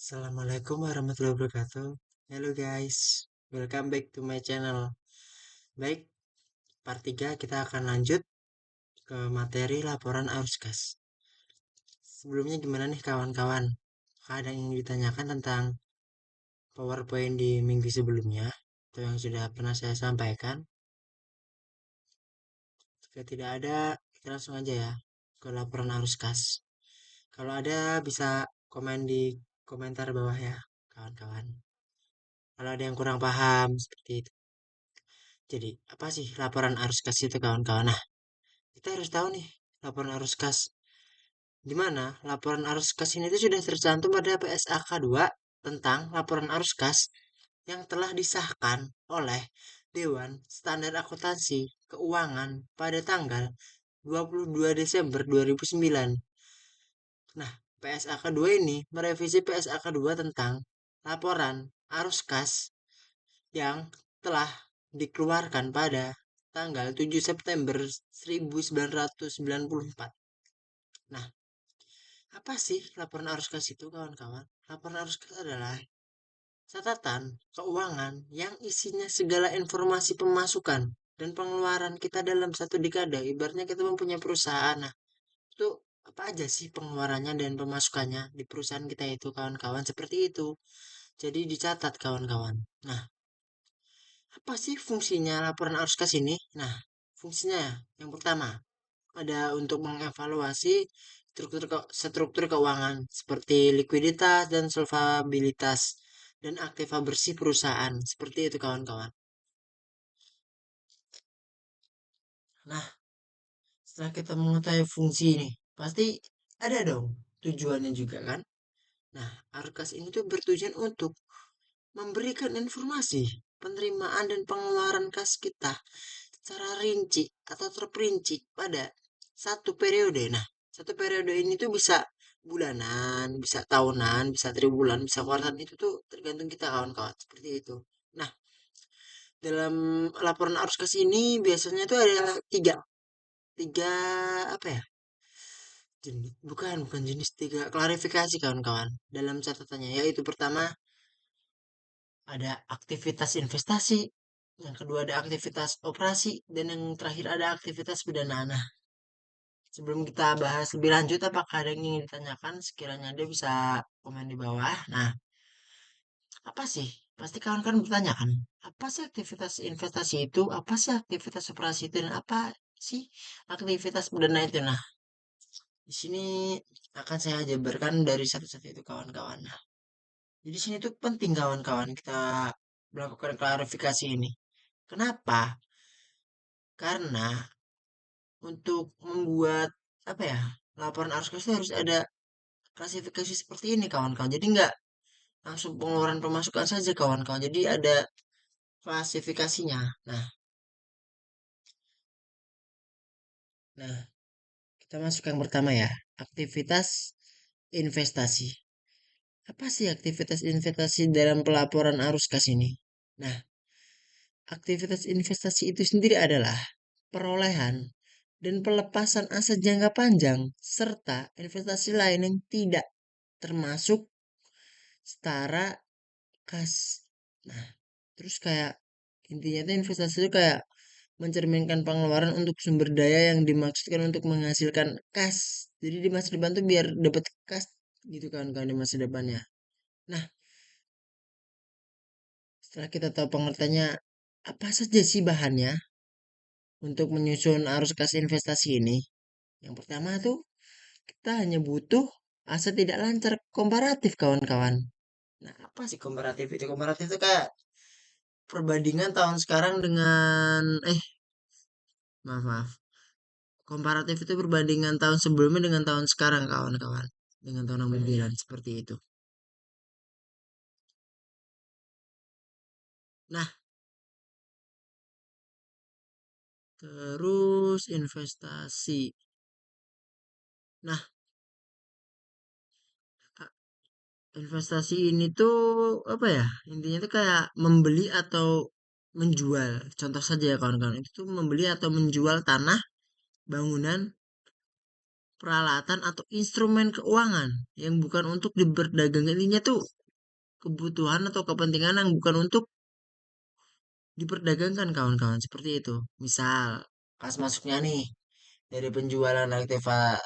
Assalamualaikum warahmatullahi wabarakatuh. Hello guys, welcome back to my channel. Baik, part 3 kita akan lanjut ke materi laporan arus gas. Sebelumnya gimana nih kawan-kawan? Ada yang ingin ditanyakan tentang PowerPoint di minggu sebelumnya atau yang sudah pernah saya sampaikan? Jika tidak ada, kita langsung aja ya ke laporan arus gas. Kalau ada bisa komen di komentar bawah ya, kawan-kawan. Kalau ada yang kurang paham seperti itu. Jadi, apa sih laporan arus kas itu kawan-kawan? Nah, kita harus tahu nih, laporan arus kas. Di mana laporan arus kas ini tuh sudah tercantum pada PSAK 2 tentang laporan arus kas yang telah disahkan oleh Dewan Standar Akuntansi Keuangan pada tanggal 22 Desember 2009. Nah, PSAK 2 ini merevisi PSAK 2 tentang laporan arus kas yang telah dikeluarkan pada tanggal 7 September 1994. Nah, apa sih laporan arus kas itu kawan-kawan? Laporan arus kas adalah catatan keuangan yang isinya segala informasi pemasukan dan pengeluaran kita dalam satu dekade. Ibaratnya kita mempunyai perusahaan. Nah, itu apa aja sih pengeluarannya dan pemasukannya di perusahaan kita itu kawan-kawan seperti itu. Jadi dicatat kawan-kawan. Nah, apa sih fungsinya laporan arus kas ini? Nah, fungsinya yang pertama ada untuk mengevaluasi struktur keuangan seperti likuiditas dan solvabilitas dan aktiva bersih perusahaan. Seperti itu kawan-kawan. Nah, setelah kita mengetahui fungsi ini, pasti ada dong tujuannya juga kan? Nah, arus kas ini tuh bertujuan untuk memberikan informasi penerimaan dan pengeluaran kas kita secara rinci atau terperinci pada satu periode. Nah, satu periode ini tuh bisa bulanan, bisa tahunan, bisa triwulan, bisa kuartal itu tuh tergantung kita kawan-kawan seperti itu. Nah, dalam laporan arus kas ini biasanya tuh ada tiga, tiga apa ya? Jenis, bukan jenis tiga klarifikasi kawan-kawan dalam catatannya yaitu pertama ada aktivitas investasi, yang kedua ada aktivitas operasi, dan yang terakhir ada aktivitas pendanaan. Nah, sebelum kita bahas lebih lanjut, apakah ada yang ingin ditanyakan? Sekiranya ada bisa komen di bawah. Nah, apa sih? Pasti kawan-kawan bertanya kan, apa sih aktivitas investasi itu? Apa sih aktivitas operasi itu? Dan apa sih aktivitas pendanaan itu? Nah, di sini akan saya jabarkan dari satu-satu itu kawan-kawan. Nah, jadi sini tuh penting kawan-kawan kita melakukan klarifikasi ini. Kenapa? Karena untuk membuat apa ya laporan arus kas itu harus ada klasifikasi seperti ini kawan-kawan. Jadi nggak langsung pengeluaran pemasukan saja kawan-kawan. Jadi ada klasifikasinya. Nah, nah kita masuk yang pertama ya. Aktivitas investasi. Apa sih aktivitas investasi dalam pelaporan arus kas ini? Nah, aktivitas investasi itu sendiri adalah perolehan dan pelepasan aset jangka panjang serta investasi lain yang tidak termasuk setara kas. Nah, terus kayak intinya tuh investasi itu kayak mencerminkan pengeluaran untuk sumber daya yang dimaksudkan untuk menghasilkan kas. Jadi di masa depan tuh biar dapat kas gitu kan kalau di masa depannya. Nah, setelah kita tahu pengertiannya apa saja sih bahannya untuk menyusun arus kas investasi ini? Yang pertama tuh kita hanya butuh aset tidak lancar komparatif kawan-kawan. Nah, apa sih komparatif itu? Komparatif itu kayak perbandingan tahun sekarang dengan maaf maaf. Komparatif itu perbandingan tahun sebelumnya dengan tahun sekarang kawan-kawan. Dengan tahun kemudian seperti itu. Nah, terus investasi. Nah, investasi ini tuh apa ya? Intinya tuh kayak membeli atau menjual. Contoh saja ya kawan-kawan. Itu tuh membeli atau menjual tanah, bangunan, peralatan atau instrumen keuangan yang bukan untuk diperdagangkan. Intinya tuh kebutuhan atau kepentingan yang bukan untuk diperdagangkan kawan-kawan seperti itu. Misal kas masuknya nih dari penjualan aktiva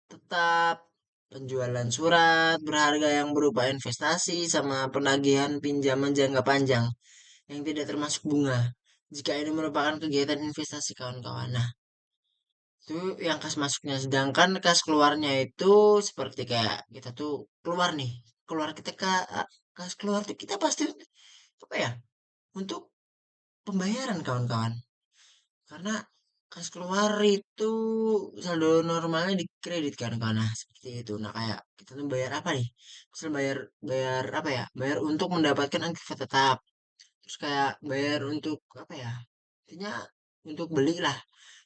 tetap, penjualan surat berharga yang berupa investasi, sama penagihan pinjaman jangka panjang yang tidak termasuk bunga. Jika ini merupakan kegiatan investasi kawan-kawan. Nah, itu yang kas masuknya. Sedangkan kas keluarnya itu seperti kayak kita tuh keluar nih. Keluar kita kas keluar tuh kita pasti apa ya? Untuk pembayaran kawan-kawan. Karena kas keluar itu saldo normalnya di kredit kan karena seperti itu. Nah, kayak kita tuh bayar apa nih? Misal bayar bayar apa ya? Bayar untuk mendapatkan aktivitas tetap. Terus kayak bayar untuk apa ya? Intinya untuk beli lah,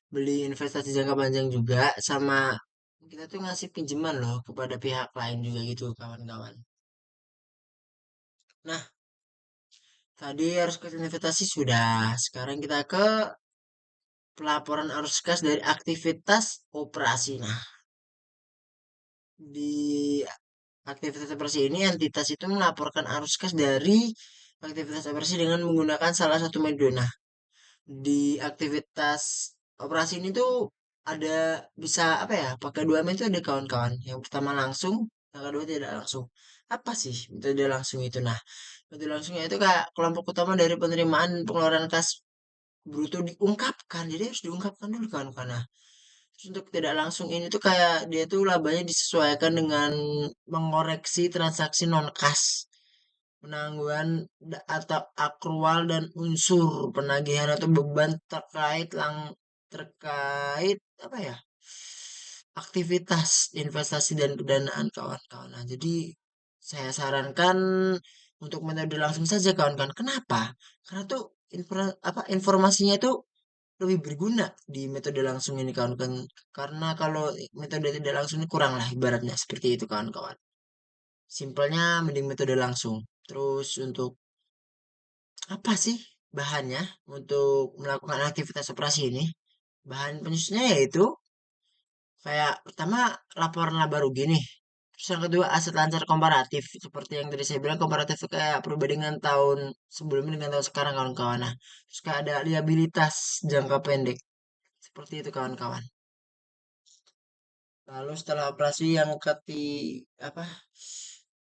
beli investasi jangka panjang juga, sama kita tuh ngasih pinjaman loh kepada pihak lain juga gitu kawan-kawan. Nah, tadi harus ke investasi sudah. Sekarang kita ke pelaporan arus kas dari aktivitas operasi. Nah, di aktivitas operasi ini entitas itu melaporkan arus kas dari aktivitas operasi dengan menggunakan salah satu metode. Nah, di aktivitas operasi ini tuh ada bisa apa ya? Pakai dua metode kawan-kawan. Yang pertama langsung, yang kedua tidak langsung. Apa sih metode langsung itu? Nah, metode langsungnya itu kayak kelompok utama dari penerimaan pengeluaran kas bruto diungkapkan. Jadi harus diungkapkan dulu kawan-kawan. Nah, terus untuk tidak langsung ini tuh kayak dia tuh labanya disesuaikan dengan mengoreksi transaksi non kas, penangguhan atau akrual dan unsur penagihan atau beban terkait apa ya, aktivitas investasi dan pendanaan kawan-kawan. Nah, jadi saya sarankan untuk metode langsung saja kawan-kawan. Kenapa? Karena tuh informasinya tuh lebih berguna di metode langsung ini kawan-kawan. Karena kalau metode tidak langsung ini kurang lah ibaratnya seperti itu kawan-kawan. Simpelnya mending metode langsung. Terus untuk apa sih bahannya untuk melakukan aktivitas operasi ini? Bahan penyusunnya yaitu kayak pertama laporan laba rugi nih. Terus yang kedua aset lancar komparatif. Seperti yang tadi saya bilang komparatif itu kayak perbandingan tahun sebelumnya dengan tahun sekarang kawan-kawan. Nah, terus kayak ada liabilitas jangka pendek. Seperti itu kawan-kawan. Lalu setelah operasi yang apa?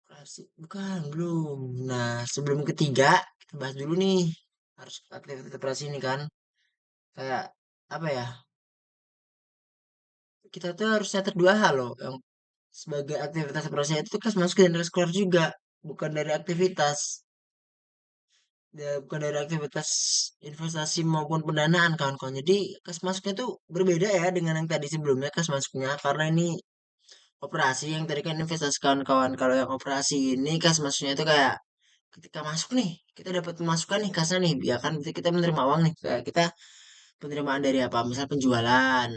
Operasi bukan belum. Nah, sebelum ketiga kita bahas dulu nih harus aktivitas operasi ini kan kayak apa ya? Kita tuh harus catat dua hal loh. Yang sebagai aktivitas operasi itu kas masuk dan kas keluar juga, bukan dari aktivitas. Ya, bukan dari aktivitas investasi maupun pendanaan kawan-kawan. Jadi kas masuknya tuh berbeda ya dengan yang tadi sebelumnya kas masuknya karena ini operasi yang tadi kan investasi kawan-kawan. Kalau yang operasi ini kas masuknya itu kayak ketika masuk nih kita dapat pemasukan nih kasnya nih ya kan berarti kita menerima uang nih kayak kita penerimaan dari apa misal penjualan,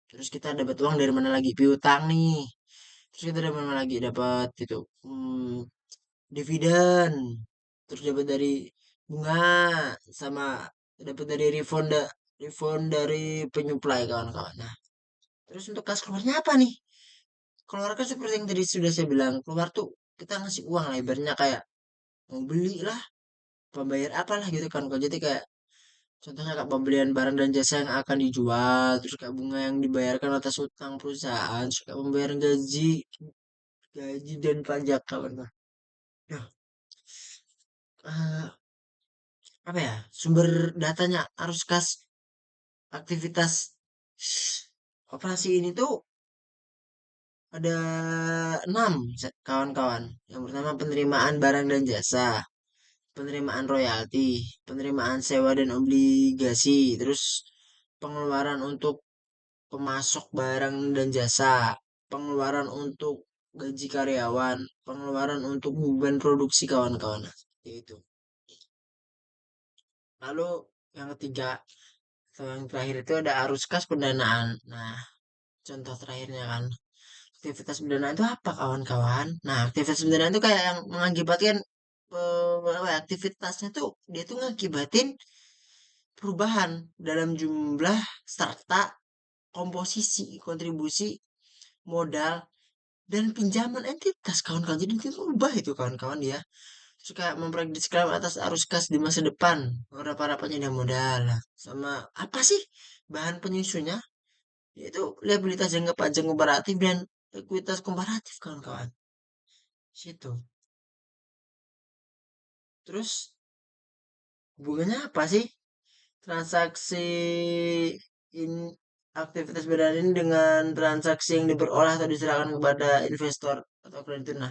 terus kita dapat uang dari mana lagi piutang nih, terus kita dapat mana lagi dapat itu dividen, terus dapat dari bunga, sama dapat dari refund dari penyuplai kawan-kawan. Nah, terus untuk kas keluarnya apa nih? Keluar kan seperti yang tadi sudah saya bilang, keluar tuh kita ngasih uang lah ibaratnya kayak mau beli lah, pembayar apalah gitu kan. Kalau jadi kayak contohnya kayak pembelian barang dan jasa yang akan dijual, terus kayak bunga yang dibayarkan atas utang perusahaan, terus kayak pembayaran gaji dan pajak kawan-kawan. Nah, eh, apa ya sumber datanya arus kas aktivitas operasi ini tuh ada 6 kawan-kawan. Yang pertama penerimaan barang dan jasa, penerimaan royalti, penerimaan sewa dan obligasi, terus pengeluaran untuk pemasok barang dan jasa, pengeluaran untuk gaji karyawan, pengeluaran untuk beban produksi kawan-kawan. Nah, seperti itu. Lalu yang ketiga atau yang terakhir itu ada arus kas pendanaan. Nah, contoh terakhirnya kan aktivitas pendanaan itu apa kawan-kawan? Nah, aktivitas pendanaan itu kayak yang mengakibatkan apa ya, aktivitasnya tuh dia tuh ngakibatin perubahan dalam jumlah serta komposisi kontribusi modal, dan pinjaman entitas kawan-kawan. Jadi itu ubah itu kawan-kawan ya. Terus kayak memprediksi atas arus kas di masa depan para penyedia modal. Nah, sama apa sih bahan penyusunnya? Yaitu liabilitas jangka panjang komparatif dan ekuitas komparatif kawan-kawan. Situ. Terus hubungannya apa sih transaksi in aktivitas berdan ini dengan transaksi yang diperolah atau diserahkan kepada investor atau kreditur? Nah,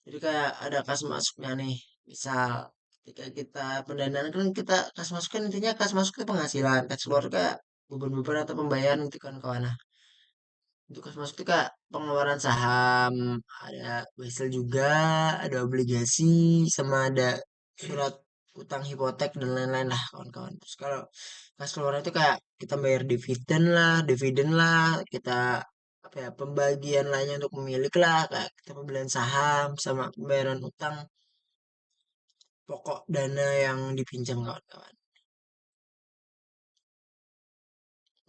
jadi kayak ada kas masuknya nih. Misal ketika kita pendanaan kan kita kas masuk kan intinya kas masuk itu penghasilan, kas keluar kayak beban-beban atau pembayaran gitu kan kawan. Nah, untuk kas masuk itu kayak pengeluaran saham, ada wesel juga, ada obligasi, sama ada surat utang hipotek dan lain-lain lah kawan-kawan. Terus kalau kas keluar itu kayak kita bayar dividen lah, kita apa ya pembagian lainnya untuk pemilik lah, kayak kita pembelian saham sama pembayaran utang pokok dana yang dipinjam kawan-kawan.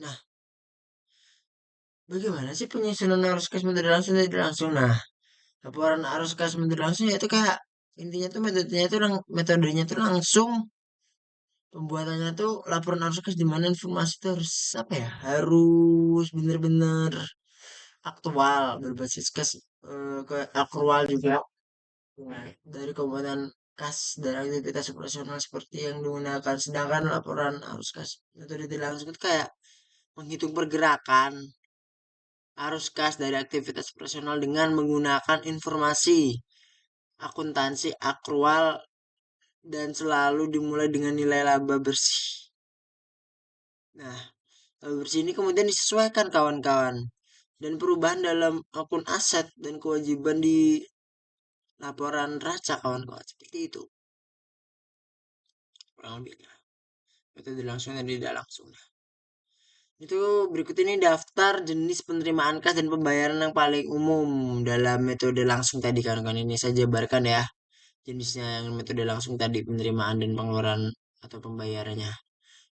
Nah, bagaimana sih penyusunan arus kas menteri langsung dan tidak langsung? Nah, laporan arus kas menteri langsung ya itu kayak intinya tuh metodenya tuh langsung pembuatannya tuh laporan arus kas di mana informasi itu harus apa ya harus bener-bener aktual berbasis kas ke akrual juga. Nah, dari pembuatan kas dan aktivitas operasional seperti yang digunakan sedangkan laporan arus kas metode tidak langsung itu kayak menghitung pergerakan arus kas dari aktivitas operasional dengan menggunakan informasi akuntansi akrual dan selalu dimulai dengan nilai laba bersih. Nah, laba bersih ini kemudian disesuaikan kawan-kawan dan perubahan dalam akun aset dan kewajiban di laporan raca kawan-kawan seperti itu. Kurang lebihnya. Metode langsung dan tidak langsung. Itu berikut ini daftar jenis penerimaan kas dan pembayaran yang paling umum dalam metode langsung tadi kawan-kawan. Ini saya jabarkan ya jenisnya yang metode langsung tadi penerimaan dan pengeluaran atau pembayarannya.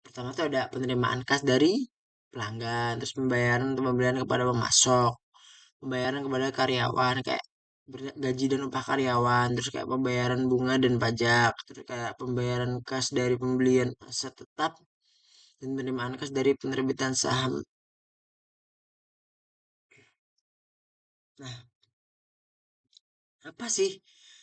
Pertama tuh ada penerimaan kas dari pelanggan, terus pembayaran atau pembelian kepada pemasok, pembayaran kepada karyawan kayak gaji dan upah karyawan, terus kayak pembayaran bunga dan pajak, terus kayak pembayaran kas dari pembelian aset tetap dan penerimaan kas dari penerbitan saham. Nah, apa sih?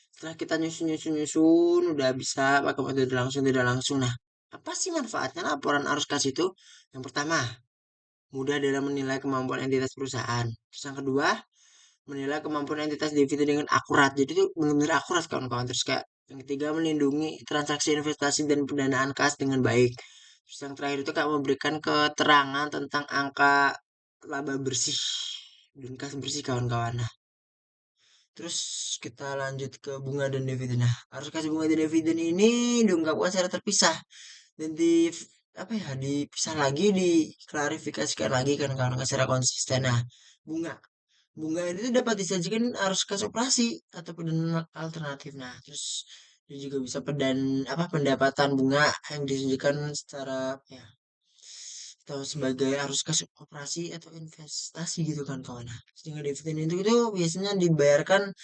Setelah kita nyusun udah bisa pakai metode langsung tidak langsung. Nah, apa sih manfaatnya laporan arus kas itu? Yang pertama, mudah dalam menilai kemampuan entitas perusahaan. Terus yang kedua, menilai kemampuan entitas dividen dengan akurat. Jadi itu benar-benar akurat kawan-kawan. Terus kayak yang ketiga, melindungi transaksi investasi dan pendanaan kas dengan baik. Terus yang terakhir itu kayak memberikan keterangan tentang angka laba bersih dan kas bersih kawan-kawan. Nah, terus kita lanjut ke bunga dan dividen. Nah, harus kasih bunga dan dividen ini diungkapkan secara terpisah dan di apa ya dipisah lagi diklarifikasikan lagi kan kalau nggak secara konsisten. Nah, bunga bunga itu dapat disajikan arus kas operasi atau pendanaan alternatif. Nah, terus dia juga bisa pendapatan bunga yang disajikan secara apa ya atau sebagai arus kas operasi atau investasi gitu kan kawan. Nah, sehingga dividen itu biasanya dibayarkan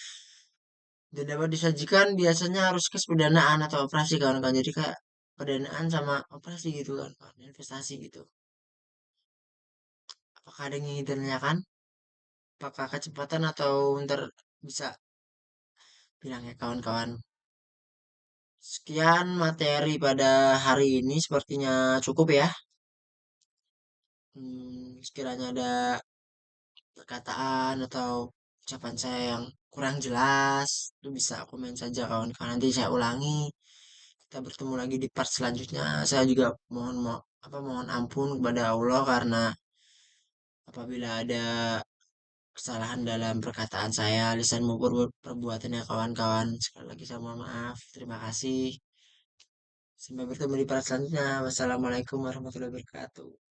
dan dapat disajikan biasanya harus kes pendanaan atau operasi kawan-kawan. Jadi kayak pendanaan sama operasi gitu kan, kawan. Investasi gitu. Apakah ada yang ingin ditanyakan? Apakah kecepatan atau ntar bisa bilang ya kawan-kawan. Sekian materi pada hari ini sepertinya cukup ya. Sekiranya ada perkataan atau ucapan saya yang kurang jelas, itu bisa komen saja kawan-kawan. Nanti saya ulangi. Kita bertemu lagi di part selanjutnya. Saya juga mohon ampun kepada Allah karena apabila ada kesalahan dalam perkataan saya, lisan maupun perbuatannya kawan-kawan. Sekali lagi saya mohon maaf. Terima kasih. Sampai bertemu di part selanjutnya. Wassalamualaikum warahmatullahi wabarakatuh.